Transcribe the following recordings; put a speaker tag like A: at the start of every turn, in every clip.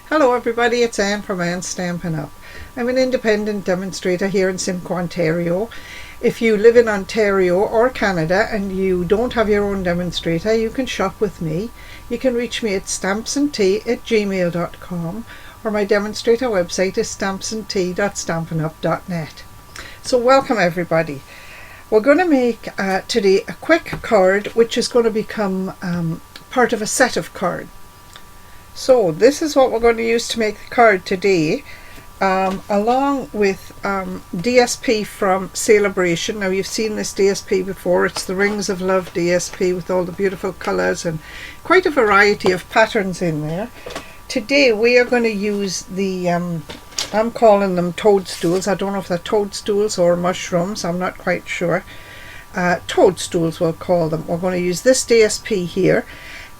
A: Hello everybody, it's Anne from Anne's Stampin' Up. I'm an independent demonstrator here in Simcoe, Ontario. If you live in Ontario or Canada and you don't have your own demonstrator, you can shop with me. You can reach me at stampsandtea@gmail.com, or my demonstrator website is stampsandtea.stampinup.net. So welcome everybody. We're going to make today a quick card which is going to become part of a set of cards. So this is what we're going to use to make the card today, along with DSP from Celebration. Now you've seen this DSP before. It's the Rings of Love DSP with all the beautiful colours and quite a variety of patterns in there. Today we are going to use the, I'm calling them toadstools. I don't know if they're toadstools or mushrooms, I'm not quite sure. Toadstools we'll call them. We're going to use this DSP here,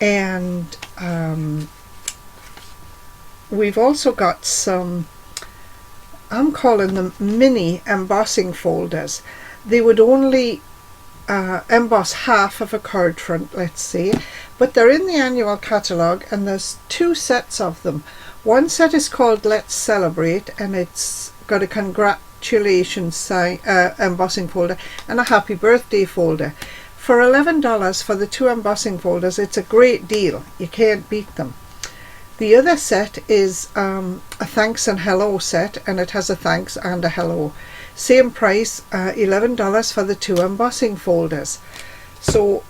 A: and we've also got some, I'm calling them mini embossing folders. They would only emboss half of a card front, let's say, but they're in the annual catalogue and there's two sets of them. One set is called Let's Celebrate, and it's got a congratulations embossing folder and a happy birthday folder. For $11 for the two embossing folders, it's a great deal. You can't beat them. The other set is a thanks and hello set, and it has a thanks and a hello. Same price, $11 for the two embossing folders. So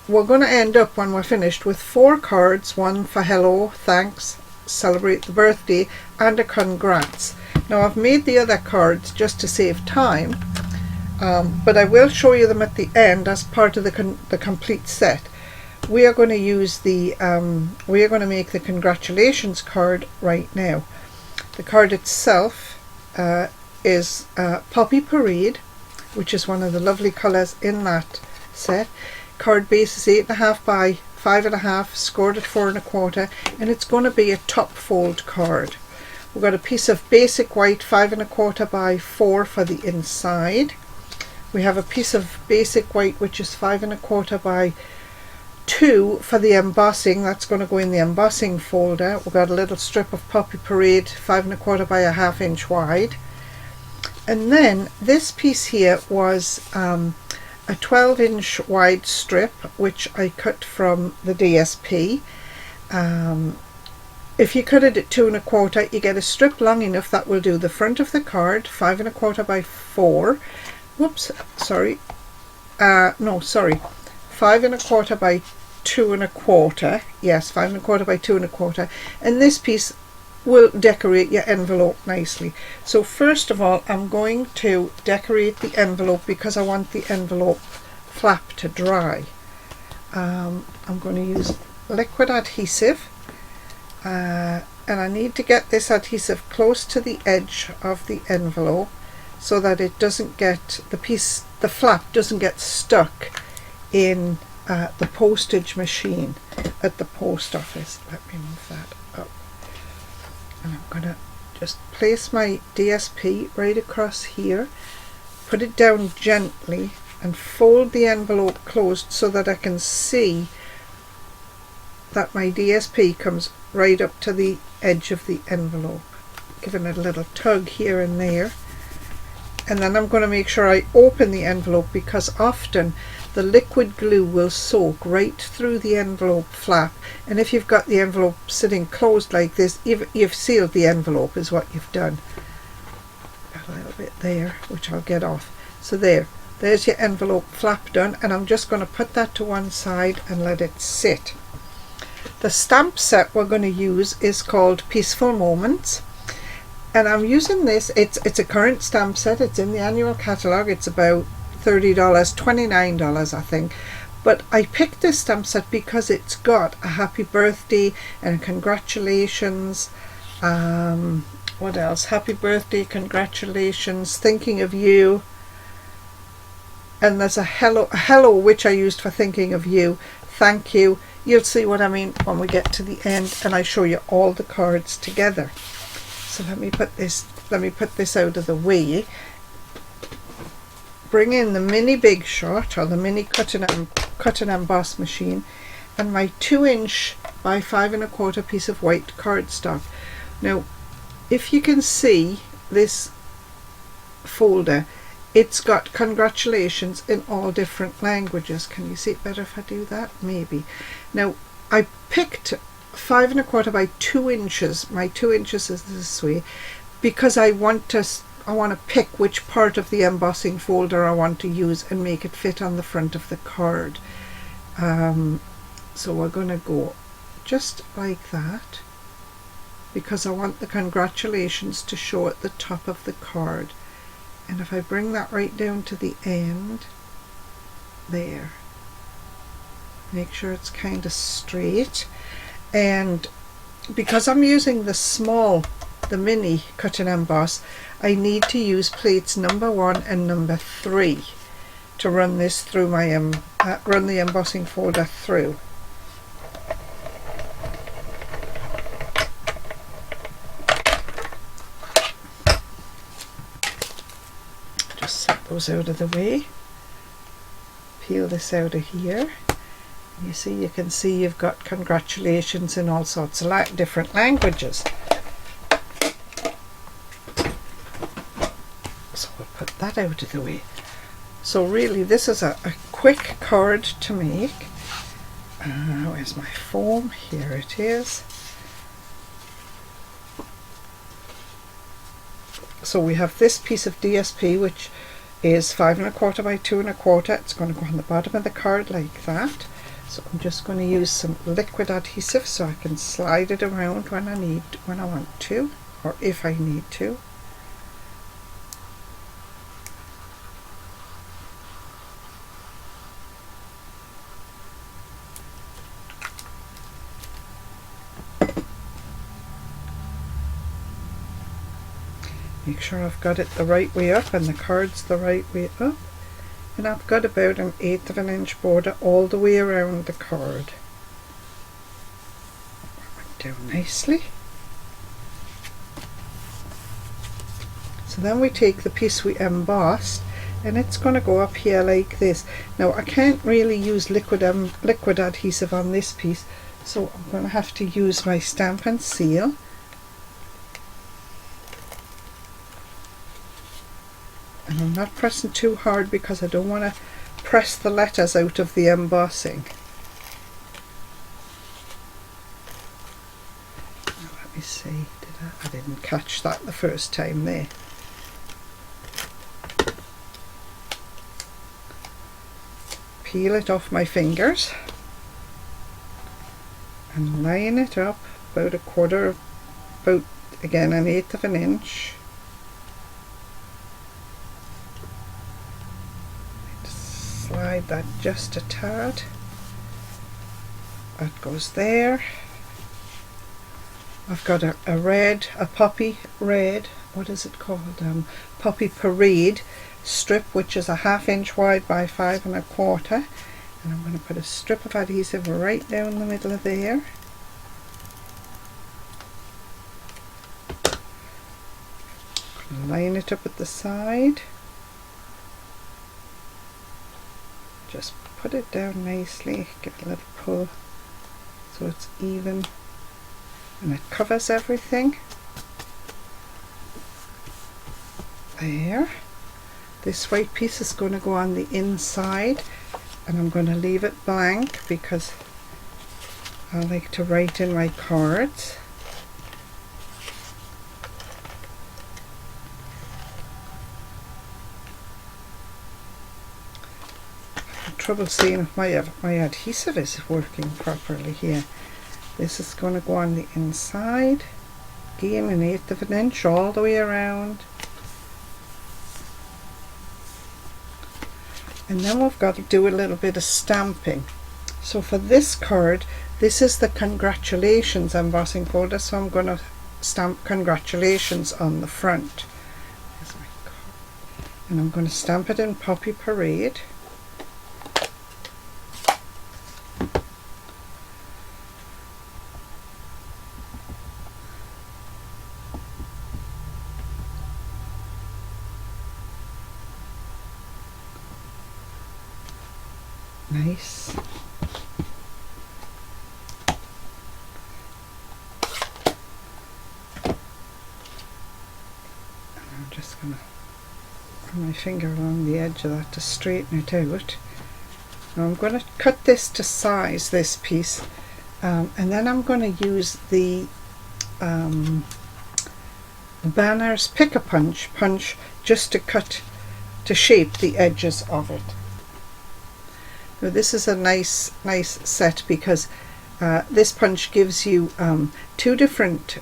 A: we're going to end up, when we're finished, with 4 cards, one for hello, thanks, celebrate the birthday, and a congrats. Now I've made the other cards just to save time, but I will show you them at the end as part of the complete set. We are going to use the we are going to make the congratulations card right now. The card itself is Poppy Parade, which is one of the lovely colours in that set. Card base is 8.5 by 5.5, scored at 4 1/4, and it's going to be a top fold card. We've got a piece of basic white 5 1/4 by 4 for the inside. We have a piece of basic white which is 5 1/4 by 2 for the embossing. That's going to go in the embossing folder. We've got a little strip of Poppy Parade 5 1/4 by a 1/2 inch wide, and then this piece here was a 12-inch wide strip which I cut from the DSP. If you cut it at 2 1/4, you get a strip long enough that will do the front of the card, 5 1/4 by 4. Whoops, sorry. No, sorry. 5 1/4 by 2 1/4. Yes, 5 1/4 by 2 1/4. And this piece will decorate your envelope nicely. So first of all, I'm going to decorate the envelope because I want the envelope flap to dry. I'm going to use liquid adhesive, and I need to get this adhesive close to the edge of the envelope so that it doesn't get, the flap doesn't get stuck in the postage machine at the post office. Let me move that up, and I'm going to just place my DSP right across here, put it down gently, and fold the envelope closed so that I can see that my DSP comes right up to the edge of the envelope, giving it a little tug here and there. And then I'm going to make sure I open the envelope, because often the liquid glue will soak right through the envelope flap, and if you've got the envelope sitting closed like this, you've sealed the envelope is what you've done. Got a little bit there which I'll get off. So there's your envelope flap done, and I'm just going to put that to one side and let it sit. The stamp set we're going to use is called Peaceful Moments, and I'm using this, it's a current stamp set, it's in the annual catalogue, it's about $30, $29 I think, but I picked this stamp set because it's got a happy birthday and congratulations, what else, happy birthday, congratulations, thinking of you, and there's a hello which I used for thinking of you, thank you. You'll see what I mean when we get to the end and I show you all the cards together. So let me put this out of the way. Bring in the mini Big Shot, or the mini cut and emboss machine, and my 2-inch by 5 1/4 piece of white cardstock. Now, if you can see this folder, it's got congratulations in all different languages. Can you see it better if I do that? Maybe. Now, I picked 5 1/4 by 2 inches. My 2 inches is this way because I want to pick which part of the embossing folder I want to use and make it fit on the front of the card. So we're going to go just like that because I want the congratulations to show at the top of the card. And if I bring that right down to the end, there, make sure it's kind of straight. And because I'm using the mini cut and emboss, I need to use plates number 1 and number 3 to run this through my run the embossing folder through. Just set those out of the way. Peel this out of here. You can see you've got congratulations in all sorts of different languages. So we'll put that out of the way. So really this is a quick card to make. Where's my foam? Here it is. So we have this piece of DSP, which is 5 1/4 by 2 1/4. It's going to go on the bottom of the card like that. So I'm just going to use some liquid adhesive so I can slide it around when I want to, or if I need to. Make sure I've got it the right way up and the card's the right way up. And I've got about 1/8 of an inch border all the way around the card. Went down nicely. So then we take the piece we embossed and it's going to go up here like this. Now I can't really use liquid adhesive on this piece, so I'm going to have to use my stamp and seal. And I'm not pressing too hard because I don't want to press the letters out of the embossing. Now let me see, I didn't catch that the first time there. Peel it off my fingers and line it up about again 1/8 of an inch. Slide that just a tad. That goes there. I've got a poppy red, what is it called? Poppy Parade strip, which is 1/2 inch wide by 5 1/4. And I'm going to put a strip of adhesive right down the middle of there. Line it up at the side. Just put it down nicely, give it a little pull so it's even and it covers everything. There. This white piece is going to go on the inside and I'm going to leave it blank because I like to write in my cards. Trouble seeing if my adhesive is working properly here. This is going to go on the inside, again 1/8 of an inch all the way around, and then we've got to do a little bit of stamping. So for this card, this is the congratulations embossing folder, so I'm going to stamp congratulations on the front. There's my card. And I'm going to stamp it in Poppy Parade. Nice. going to run my finger along the edge of that to straighten it out. Now I'm going to cut this to size, this piece, and then I'm going to use the Banner's Pick-a-Punch just to shape the edges of it. Now this is a nice set because this punch gives you two different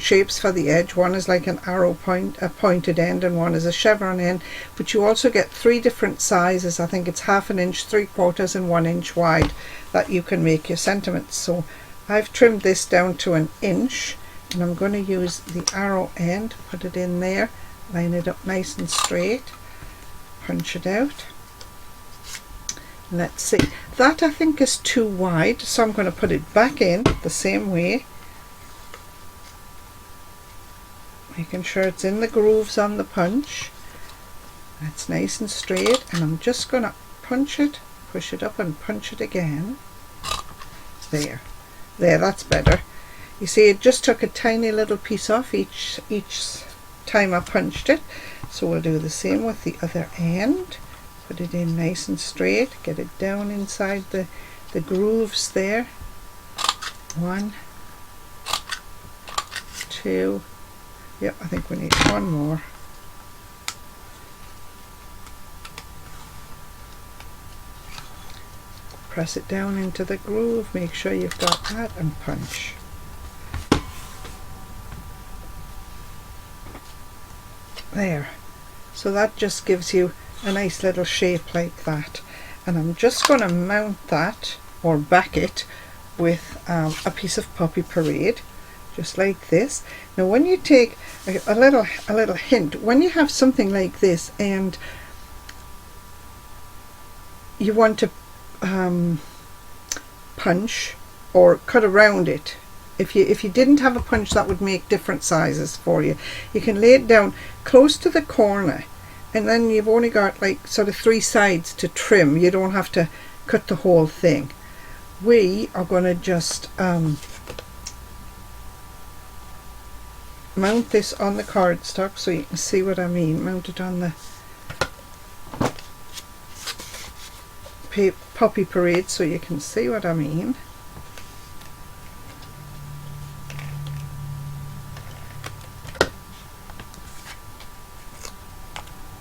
A: shapes for the edge. One is like an arrow point, a pointed end, and one is a chevron end. But you also get 3 different sizes. I think it's 1/2 inch, 3/4, and 1 inch wide that you can make your sentiments. So I've trimmed this down to 1 inch, and I'm going to use the arrow end, put it in there, line it up nice and straight, punch it out. Let's see, that I think is too wide, so I'm going to put it back in the same way, making sure it's in the grooves on the punch. That's nice and straight, and I'm just going to punch it, push it up and punch it again. There, that's better. You see, it just took a tiny little piece off each time I punched it, so we'll do the same with the other end. Put it in nice and straight, get it down inside the grooves there. 1, 2, yep, I think we need 1 more. Press it down into the groove, make sure you've got that, and punch. There, so that just gives you a nice little shape like that, and I'm just going to mount that or back it with a piece of Poppy Parade, just like this. Now when you take a little hint, when you have something like this and you want to punch or cut around it, if you didn't have a punch that would make different sizes for you, you can lay it down close to the corner, and then you've only got like sort of 3 sides to trim. You don't have to cut the whole thing. We are going to just mount this on the cardstock so you can see what I mean. Mount it on the Poppy Parade so you can see what I mean.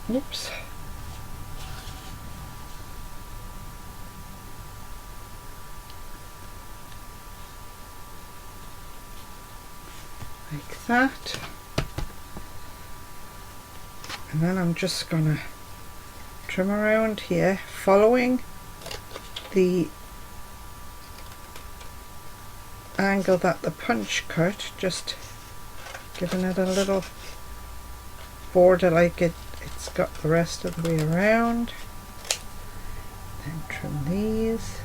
A: Oops. Like that. And then I'm just gonna trim around here, following the angle that the punch cut, just giving it a little border like it's got the rest of the way around. Then trim these.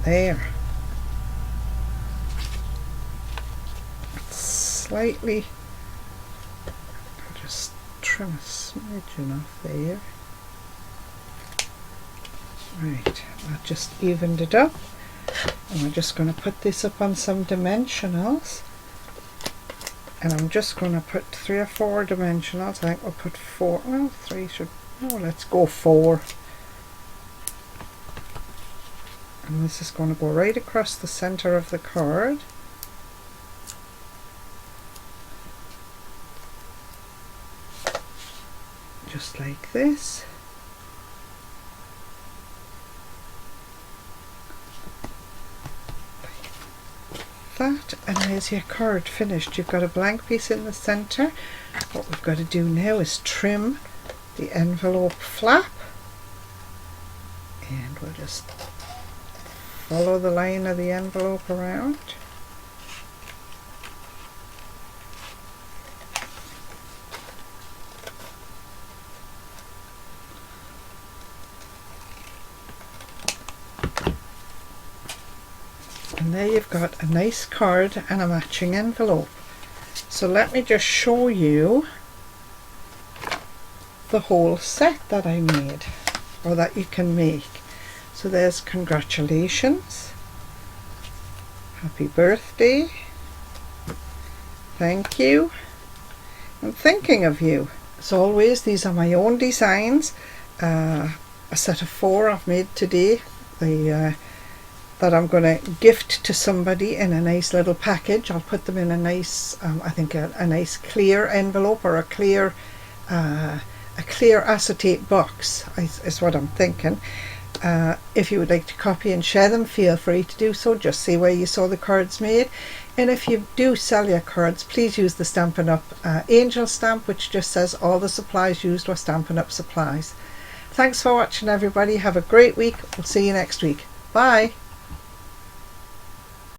A: There. Slightly, I'll just trim a smidgen off there. Right, that just evened it up. And we're just going to put this up on some dimensionals, and I'm just going to put 3 or 4 dimensionals. I think we'll put 4, well 3 should, no, let's go 4. And this is going to go right across the center of the card. Just like this. That, and there's your card finished. You've got a blank piece in the center. What we've got to do now is trim the envelope flap, and we'll just follow the line of the envelope around. And there you've got a nice card and a matching envelope. So let me just show you the whole set that I made, or that you can make. So there's congratulations, Happy birthday. Thank you. I'm thinking of you. As always, these are my own designs. A set of 4 I've made today. That I'm going to gift to somebody in a nice little package. I'll put them in a nice, I think a nice clear envelope, or a clear acetate box is what I'm thinking. If you would like to copy and share them, feel free to do so. Just say where you saw the cards made. And if you do sell your cards, please use the Stampin' Up! Angel stamp, which just says all the supplies used were Stampin' Up! Supplies. Thanks for watching, everybody. Have a great week. We'll see you next week. Bye.